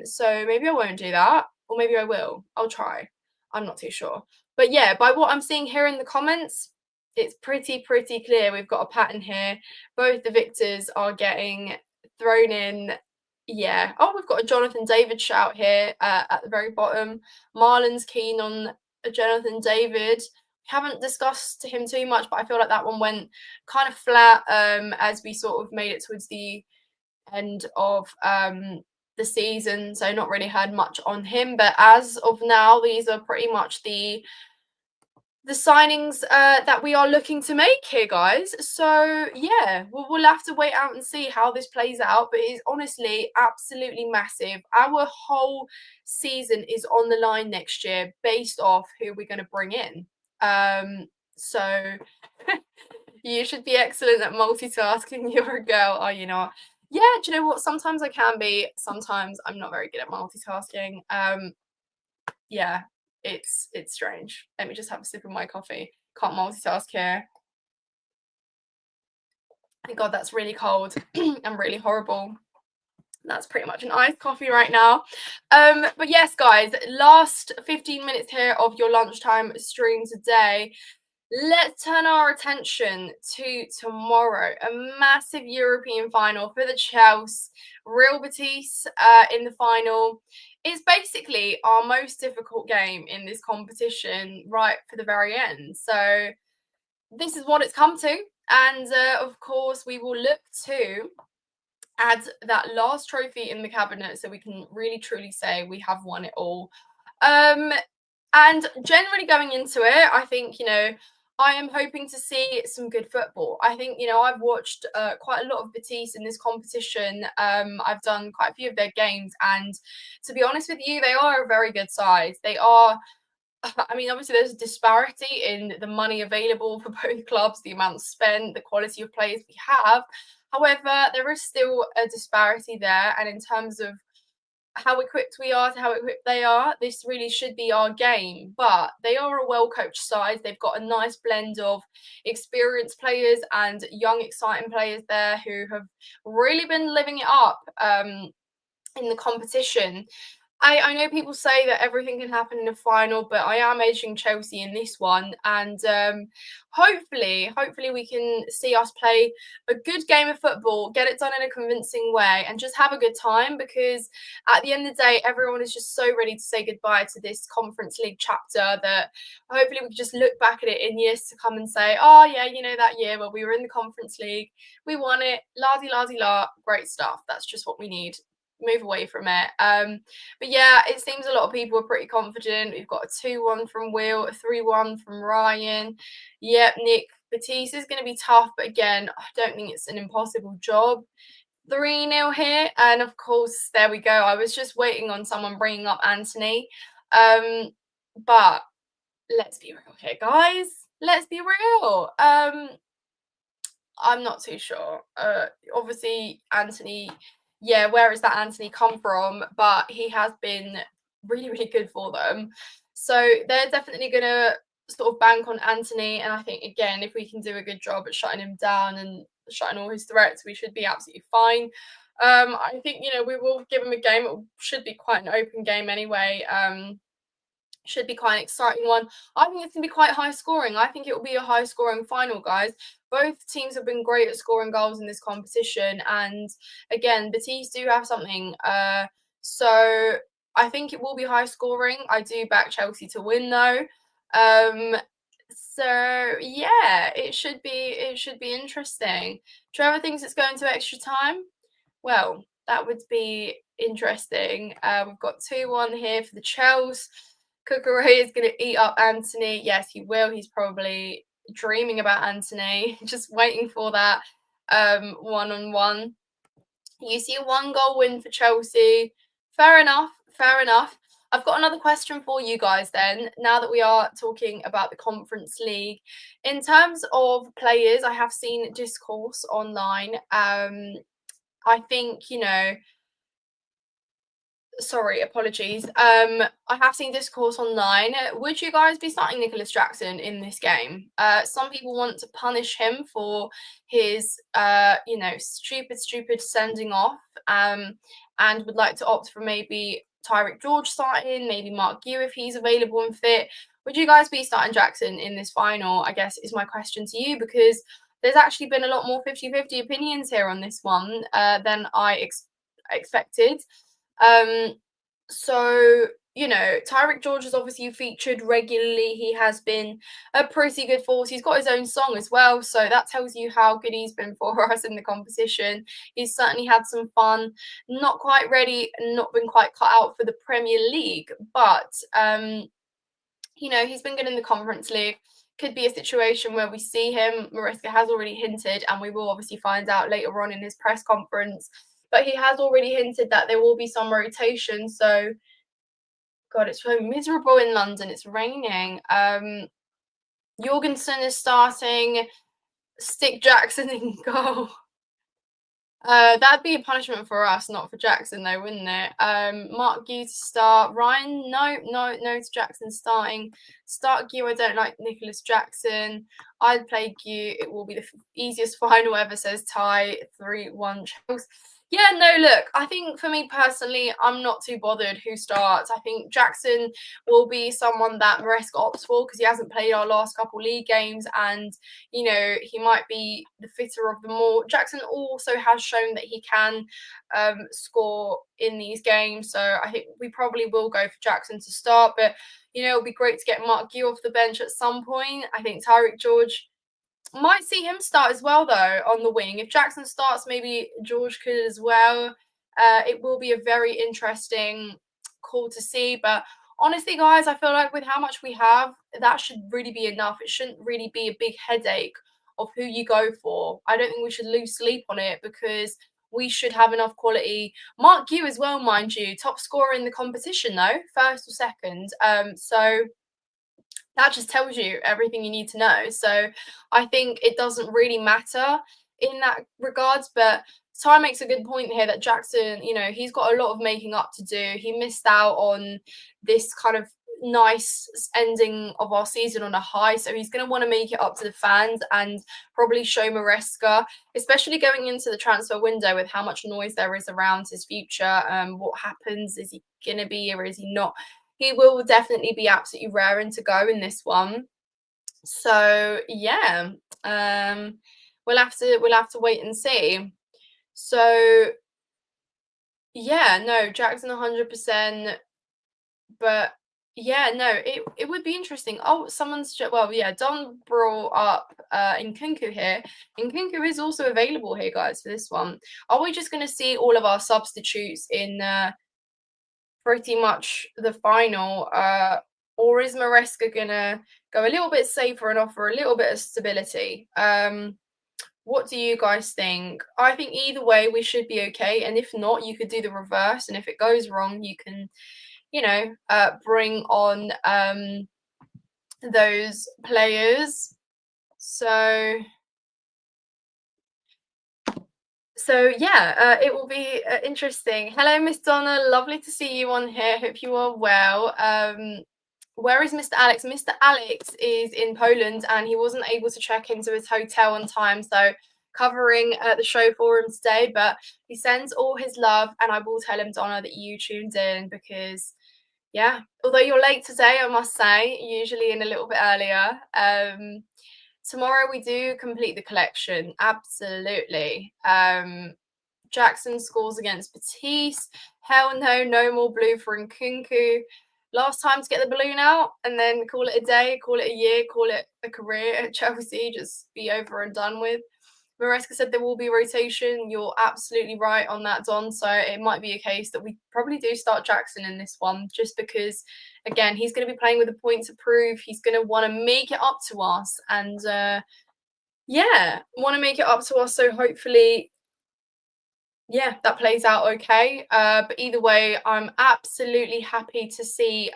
So maybe I won't do that, or maybe I will. I'll try. I'm not too sure. But yeah, by what I'm seeing here in the comments, it's pretty clear we've got a pattern here. Both the victors are getting thrown in. Yeah. Oh, we've got a Jonathan David shout here at the very bottom. Marlon's keen on a Jonathan David. Haven't discussed him too much, but I feel like that one went kind of flat as we sort of made it towards the end of the season, so not really heard much on him. But as of now, these are pretty much the signings that we are looking to make here, guys. So yeah, we'll have to wait out and see how this plays out, but it's honestly absolutely massive. Our whole season is on the line next year based off who we're going to bring in. So you should be excellent at multitasking. You're a girl, are you not? Yeah, do you know what, sometimes I can be, sometimes I'm not very good at multitasking. Yeah, it's strange. Let me just have a sip of my coffee. Can't multitask here. Thank God that's really cold and really horrible. That's pretty much an iced coffee right now. But yes, guys, last 15 minutes here of your lunchtime stream today. Let's turn our attention to tomorrow, a massive European final for the Chelsea. Real Betis in the final. It's basically our most difficult game in this competition right for the very end. So this is what it's come to. And of course, we will look to add that last trophy in the cabinet so we can really truly say we have won it all. And generally going into it, I think, you know, I am hoping to see some good football. I think, I've watched quite a lot of Betis in this competition. I've done quite a few of their games, and to be honest with you, they are a very good side. They are. I mean, obviously, there's a disparity in the money available for both clubs, the amount spent, the quality of players we have. However, there is still a disparity there, and in terms of how equipped we are to how equipped they are, this really should be our game. But they are a well coached side. They've got a nice blend of experienced players and young, exciting players there who have really been living it up in the competition. I know people say that everything can happen in a final, but I am edging Chelsea in this one, and hopefully we can see us play a good game of football, get it done in a convincing way, and just have a good time. Because at the end of the day, everyone is just so ready to say goodbye to this Conference League chapter that hopefully we can just look back at it in years to come and say, oh yeah, that year where we were in the Conference League, we won it, la di la di la, great stuff. That's just what we need. Move away from it. But yeah, it seems a lot of people are pretty confident. We've got a 2-1 from Will, a 3-1 from Ryan. Yep, Nick, Batiste is going to be tough, but again, I don't think it's an impossible job. 3-0 here, and of course, there we go. I was just waiting on someone bringing up Anthony. But let's be real here, guys. Let's be real. I'm not too sure. Obviously, Anthony, yeah, where has that Anthony come from? But he has been really, really good for them. So they're definitely going to sort of bank on Anthony. And I think, again, if we can do a good job at shutting him down and shutting all his threats, we should be absolutely fine. I think, we will give him a game. It should be quite an open game anyway. Should be quite an exciting one. I think it's going to be quite high scoring. I think it will be a high scoring final, guys. Both teams have been great at scoring goals in this competition. And again, Betis do have something. So I think it will be high scoring. I do back Chelsea to win though. So yeah, it should be interesting. Trevor thinks it's going to extra time. Well, that would be interesting. We've got 2-1 here for the Chelsea. Cucurella is going to eat up Anthony. Yes, he will. He's probably dreaming about Anthony, just waiting for that one-on-one. You see a 1-goal win for Chelsea. Fair enough. Fair enough. I've got another question for you guys then, now that we are talking about the Conference League. In terms of players, I have seen discourse online. I think, sorry, apologies. I have seen discourse online. Would you guys be starting Nicholas Jackson in this game? Some people want to punish him for his, stupid sending off, and would like to opt for maybe Tyrick George starting, maybe Mark Gue if he's available and fit. Would you guys be starting Jackson in this final? I guess is my question to you, because there's actually been a lot more 50-50 opinions here on this one than I expected. So, Tyrick George is obviously featured regularly. He has been a pretty good force. He's got his own song as well. So that tells you how good he's been for us in the competition. He's certainly had some fun. Not quite ready, not been quite cut out for the Premier League. But, he's been good in the Conference League. Could be a situation where we see him. Maresca has already hinted, and we will obviously find out later on in his press conference. But he has already hinted that there will be some rotation. So, God, it's so miserable in London. It's raining. Jorgensen is starting. Stick Jackson in goal. That'd be a punishment for us, not for Jackson, though, wouldn't it? Mark Gue to start. Ryan, no to Jackson starting. Start Gue. I don't like Nicholas Jackson. I'd play Gue. It will be the easiest final ever, says Ty. 3-1 Chelsea. Yeah, no, look, I think for me personally, I'm not too bothered who starts. I think Jackson will be someone that Maresca opts for because he hasn't played our last couple league games, and, he might be the fitter of them all. Jackson also has shown that he can score in these games, so I think we probably will go for Jackson to start, but, it'll be great to get Mark Gue off the bench at some point. I think Tyrick George might see him start as well, though, on the wing. If Jackson starts, maybe George could as well. It will be a very interesting call to see. But honestly, guys, I feel like with how much we have, that should really be enough. It shouldn't really be a big headache of who you go for. I don't think we should lose sleep on it because we should have enough quality. Mark you as well, mind you, top scorer in the competition though, first or second. So that just tells you everything you need to know. So I think it doesn't really matter in that regards, but Ty makes a good point here that Jackson, he's got a lot of making up to do. He missed out on this kind of nice ending of our season on a high, so he's going to want to make it up to the fans and probably show Maresca, especially going into the transfer window with how much noise there is around his future. What happens? Is he going to be or is he not? He will definitely be absolutely raring to go in this one. So yeah, we'll have to wait and see. So yeah, no, Jackson 100%. But yeah, no, it would be interesting. Oh, Don brought up Nkunku here. Nkunku is also available here, guys, for this one. Are we just going to see all of our substitutes in pretty much the final, or is Maresca gonna go a little bit safer and offer a little bit of stability? What do you guys think? I think either way we should be okay, and if not, you could do the reverse, and if it goes wrong, you can, bring on those players. So yeah, it will be interesting. Hello, Miss Donna. Lovely to see you on here. Hope you are well. Where is Mr. Alex? Mr. Alex is in Poland and he wasn't able to check into his hotel on time. So covering the show for him today, but he sends all his love and I will tell him, Donna, that you tuned in because, yeah, although you're late today, I must say, usually in a little bit earlier. Tomorrow we do complete the collection. Absolutely. Jackson scores against Batiste. Hell no, no more blue for Nkunku. Last time to get the balloon out and then call it a day, call it a year, call it a career at Chelsea, just be over and done with. Maresca said there will be rotation. You're absolutely right on that, Don. So it might be a case that we probably do start Jackson in this one just because, again, he's going to be playing with a point to prove. He's going to want to make it up to us and, want to make it up to us. So hopefully, that plays out okay. But either way, I'm absolutely happy to see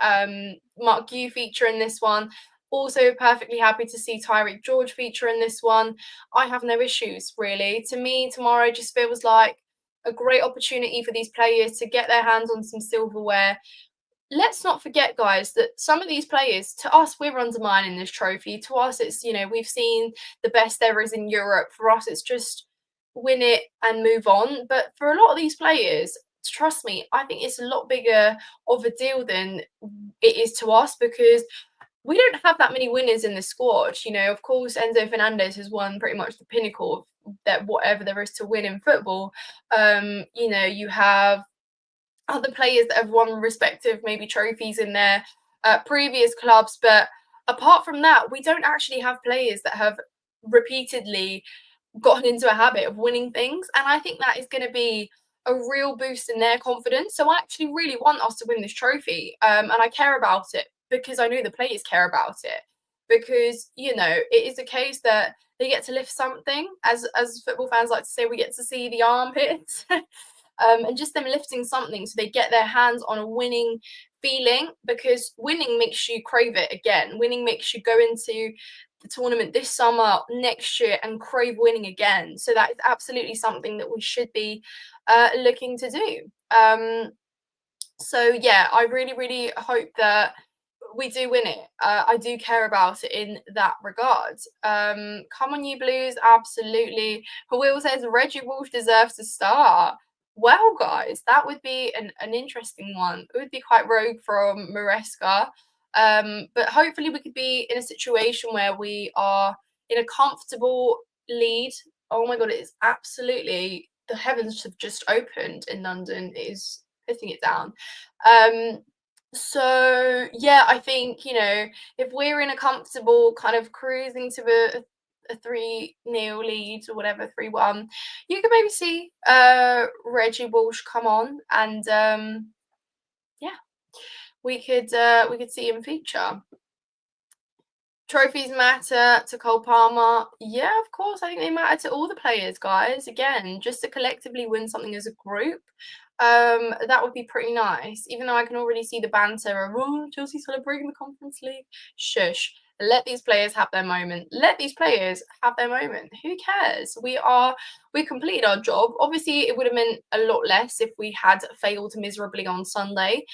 Mark Yu feature in this one. Also perfectly happy to see Tyreek George feature in this one. I have no issues, really. To me, tomorrow just feels like a great opportunity for these players to get their hands on some silverware. Let's not forget, guys, that some of these players, to us, we're undermining this trophy. To us, it's, we've seen the best there is in Europe. For us, it's just win it and move on. But for a lot of these players, trust me, I think it's a lot bigger of a deal than it is to us because we don't have that many winners in the squad. Of course, Enzo Fernandez has won pretty much the pinnacle of that whatever there is to win in football. You have other players that have won respective maybe trophies in their previous clubs. But apart from that, we don't actually have players that have repeatedly gotten into a habit of winning things. And I think that is going to be a real boost in their confidence. So I actually really want us to win this trophy. And I care about it because I know the players care about it. Because, it is a case that they get to lift something. As football fans like to say, we get to see the armpits. And just them lifting something so they get their hands on a winning feeling because winning makes you crave it again. Winning makes you go into the tournament this summer, next year, and crave winning again. So that is absolutely something that we should be looking to do. I really, really hope that we do win it. I do care about it in that regard. Come on, you Blues, absolutely. Will says Reggie Wolf deserves to start. Well, guys, that would be an interesting one. It would be quite rogue from Maresca. But hopefully we could be in a situation where we are in a comfortable lead. Oh my God, it is absolutely, the heavens have just opened in London. It is putting it down. I think, if we're in a comfortable kind of cruising to a 3-0 lead or whatever, 3-1, you can maybe see Reggie Walsh come on and we could see him feature. Trophies matter to Cole Palmer. Yeah, of course. I think they matter to all the players, guys. Again, just to collectively win something as a group, that would be pretty nice. Even though I can already see the banter of, oh, Chelsea celebrating the Conference League. Shush. Let these players have their moment. Let these players have their moment. Who cares? We completed our job. Obviously, it would have meant a lot less if we had failed miserably on Sunday.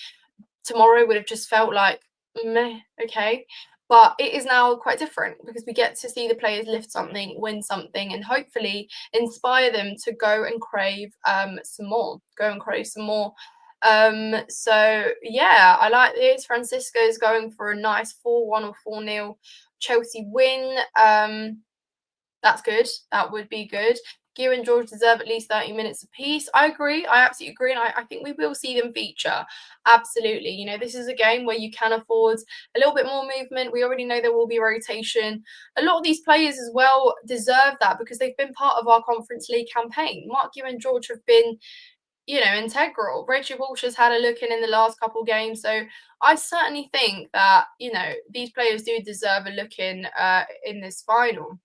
Tomorrow would have just felt like meh, okay. But it is now quite different because we get to see the players lift something, win something, and hopefully inspire them to go and crave some more. Go and crave some more. So yeah, I like this. Francisco's going for a nice 4-1 or 4-0 Chelsea win. That's good. That would be good. Gio and George deserve at least 30 minutes apiece. I agree. I absolutely agree. And I think we will see them feature. Absolutely. You know, this is a game where you can afford a little bit more movement. We already know there will be rotation. A lot of these players as well deserve that because they've been part of our Conference League campaign. Mark, Gio and George have been, you know, integral. Rachel Walsh has had a look in the last couple of games. So I certainly think that, you know, these players do deserve a look in this final.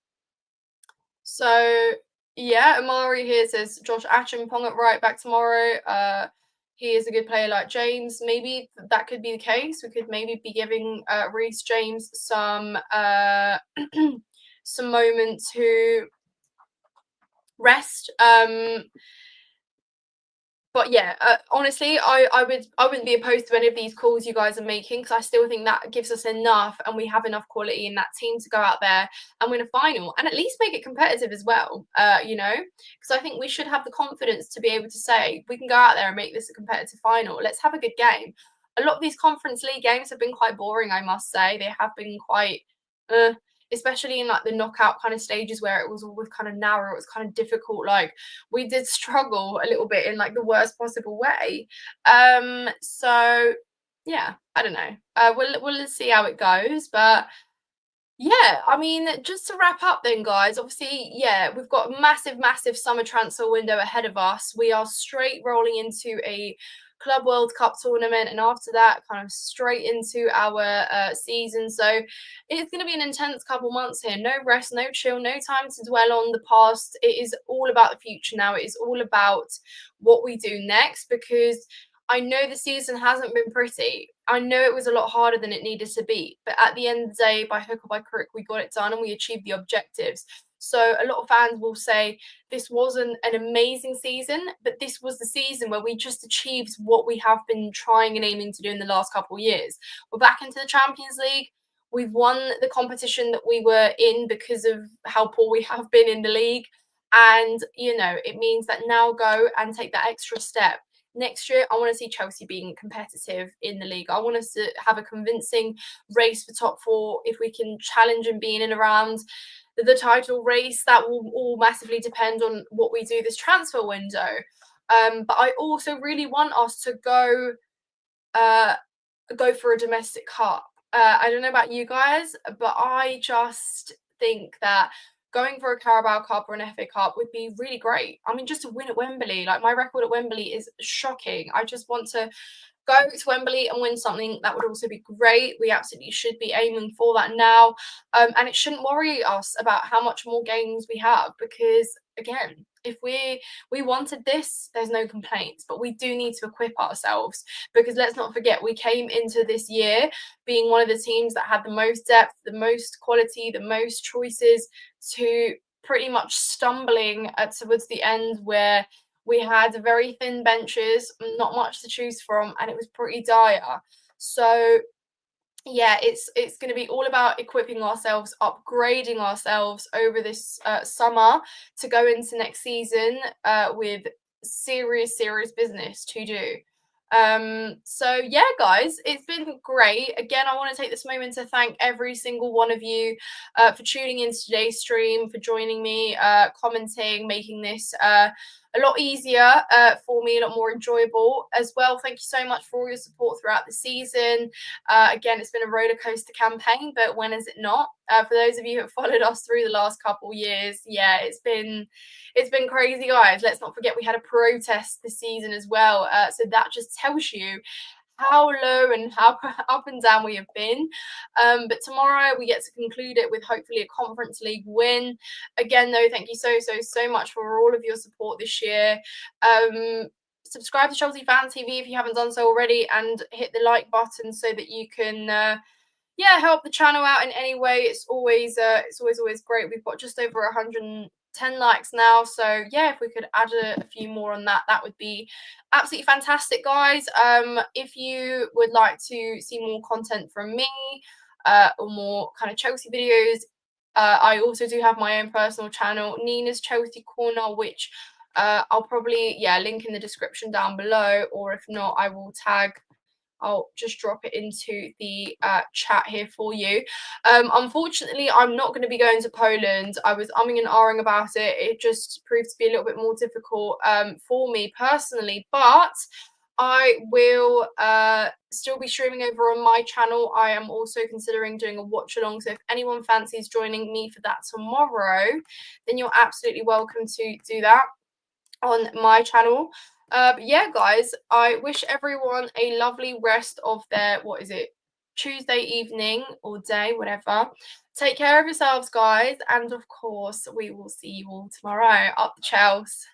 So yeah, Amari here says Josh Achimpong at right back tomorrow. He is a good player like James. Maybe that could be the case. We could maybe be giving Reece James some some moment to rest. But yeah, honestly, I wouldn't be opposed to any of these calls you guys are making because I still think that gives us enough and we have enough quality in that team to go out there and win a final and at least make it competitive as well. You know, because I think we should have the confidence to be able to say we can go out there and make this a competitive final. Let's have a good game. A lot of these Conference League games have been quite boring, I must say. They have been quite. Especially in like the knockout kind of stages where it was always kind of narrow, it was kind of difficult. Like we did struggle a little bit in like the worst possible way. So yeah, I don't know. We'll see how it goes, but yeah, I mean, just to wrap up then, guys, obviously, yeah, we've got a massive summer transfer window ahead of us. We are straight rolling into a Club World Cup tournament, and after that, kind of straight into our season. So it's going to be an intense couple months here. No rest, no chill, no time to dwell on the past. It is all about the future now. It is all about what we do next because I know the season hasn't been pretty. I know it was a lot harder than it needed to be. But at the end of the day, by hook or by crook, we got it done and we achieved the objectives. So a lot of fans will say this wasn't an amazing season, but this was the season where we just achieved what we have been trying and aiming to do in the last couple of years. We're back into the Champions League. We've won the competition that we were in because of how poor we have been in the league. And, you know, it means that now go and take that extra step. Next year, I want to see Chelsea being competitive in the league. I want us to have a convincing race for top four. If we can challenge and be in and around the title race, that will all massively depend on what we do this transfer window. But I also really want us to go for a domestic cup. I don't know about you guys, but I just think that going for a Carabao Cup or an FA Cup would be really great. I mean, just to win at Wembley, like my record at Wembley is shocking. I just want to go to Wembley and win something. That would also be great. We absolutely should be aiming for that now. And it shouldn't worry us about how much more games we have because, again, if we wanted this, there's no complaints, but we do need to equip ourselves because let's not forget we came into this year being one of the teams that had the most depth, the most quality, the most choices to pretty much stumbling towards the end where we had very thin benches, not much to choose from, and it was pretty dire. So yeah, it's going to be all about equipping ourselves, upgrading ourselves over this summer to go into next season with serious business to do. So yeah, guys, it's been great. Again, I want to take this moment to thank every single one of you for tuning in to today's stream, for joining me, commenting, making this a lot easier for me, a lot more enjoyable as well. Thank you so much for all your support throughout the season. Again, it's been a roller coaster campaign, but when is it not? For those of you who have followed us through the last couple of years, yeah, it's been crazy, guys. Let's not forget we had a protest this season as well. So that just tells you how low and how up and down we have been. But tomorrow we get to conclude it with hopefully a Conference League win. Again, though, thank you so much for all of your support this year. Subscribe to Chelsea Fan TV if you haven't done so already, and hit the like button so that you can help the channel out in any way. It's always great. We've got just over 110 likes now, so yeah, if we could add a few more on that, that would be absolutely fantastic, guys. If you would like to see more content from me, or more kind of Chelsea videos, I also do have my own personal channel, Nina's Chelsea Corner, which I'll probably link in the description down below, or if not, I'll just drop it into the chat here for you. Unfortunately, I'm not going to be going to Poland. I was umming and ahhing about it. It just proved to be a little bit more difficult for me personally, but I will still be streaming over on my channel. I am also considering doing a watch along, so if anyone fancies joining me for that tomorrow, then you're absolutely welcome to do that on my channel. But yeah, guys, I wish everyone a lovely rest of their, Tuesday evening or day, whatever. Take care of yourselves, guys, and of course, we will see you all tomorrow. Up the Chels.